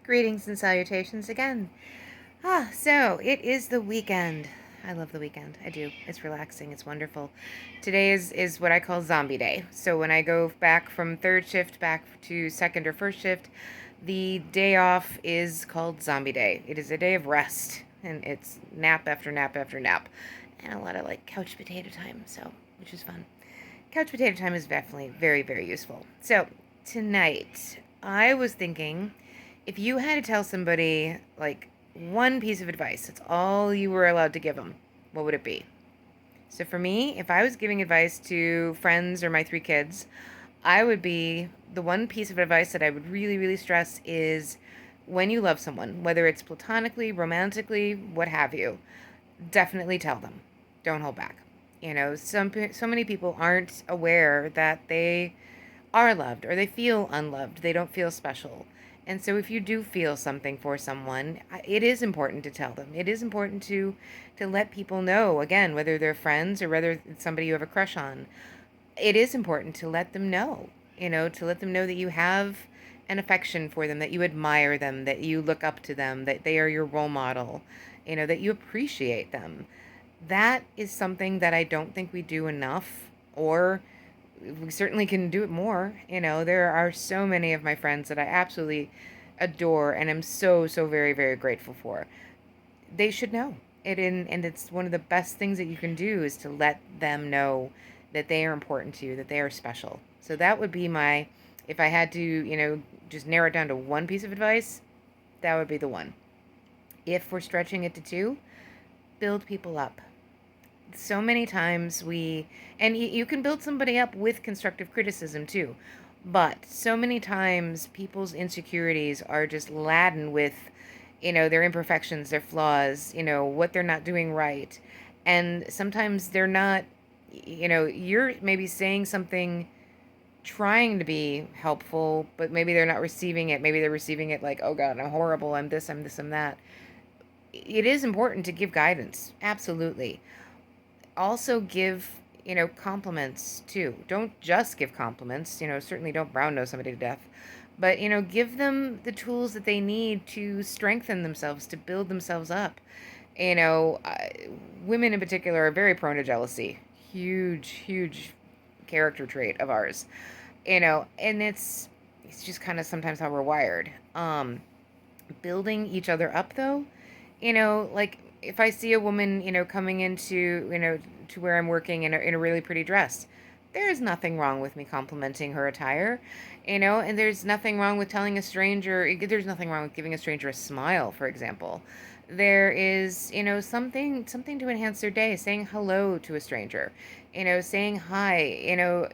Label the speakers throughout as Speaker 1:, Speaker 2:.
Speaker 1: Greetings and salutations again. So it is the weekend. I love the weekend. I do. It's relaxing. It's wonderful. Today is what I call zombie day. So when I go back from third shift back to second or first shift, the day off is called zombie day. It is a day of rest, and it's nap after nap after nap, and a lot of like couch potato time. So which is fun. Couch potato time is definitely very, very useful. So tonight I was thinking, if you had to tell somebody like one piece of advice, that's all you were allowed to give them, what would it be? So for me, if I was giving advice to friends or my 3 kids, I would be the one piece of advice that I would really, really stress is when you love someone, whether it's platonically, romantically, what have you, definitely tell them. Don't hold back. So many people aren't aware that they are loved or they feel unloved. They don't feel special. And so if you do feel something for someone, it is important to tell them. It is important to let people know, again, whether they're friends or whether it's somebody you have a crush on. It is important to let them know, to let them know that you have an affection for them, that you admire them, that you look up to them, that they are your role model, that you appreciate them. That is something that I don't think we do enough, or we certainly can do it more. There are so many of my friends that I absolutely adore and am so, so very, very grateful for. They should know it, and it's one of the best things that you can do is to let them know that they are important to you, that they are special. So that would be my, if I had to, just narrow it down to one piece of advice, that would be the one. If we're stretching it to two, build people up. So many times and you can build somebody up with constructive criticism too, but so many times people's insecurities are just laden with, their imperfections, their flaws, what they're not doing right. And sometimes they're not, you're maybe saying something trying to be helpful, but maybe they're not receiving it. Maybe they're receiving it like, oh God, I'm horrible, I'm this, I'm that. It is important to give guidance, absolutely. Also give, compliments too. Don't just give compliments, certainly don't brown nose somebody to death, but, give them the tools that they need to strengthen themselves, to build themselves up. you know uh, Women in particular are very prone to jealousy. Huge, huge character trait of ours. And it's just kind of sometimes how we're wired. Building each other up though, like if I see a woman, coming into, to where I'm working in a really pretty dress, there's nothing wrong with me complimenting her attire, and there's nothing wrong with telling a stranger, there's nothing wrong with giving a stranger a smile, for example. There is, something to enhance their day, saying hello to a stranger, saying hi,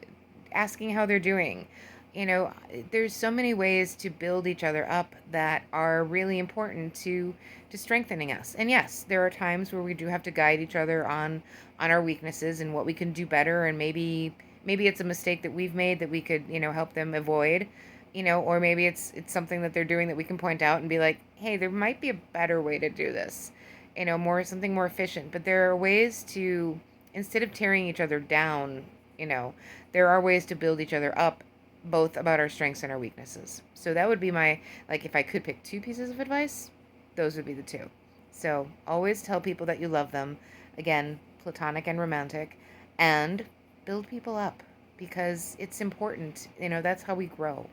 Speaker 1: asking how they're doing. you know there's so many ways to build each other up that are really important to strengthening us. And yes, there are times where we do have to guide each other on our weaknesses and what we can do better, and maybe it's a mistake that we've made that we could, help them avoid, or maybe it's something that they're doing that we can point out and be like, hey, there might be a better way to do this, more something more efficient. But there are ways to, instead of tearing each other down, there are ways to build each other up, both about our strengths and our weaknesses. So that would be my, like, if I could pick 2 pieces of advice, those would be the 2. So always tell people that you love them, again, platonic and romantic, and build people up, because it's important. That's how we grow.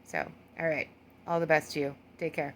Speaker 1: So, all right. All the best to you. Take care.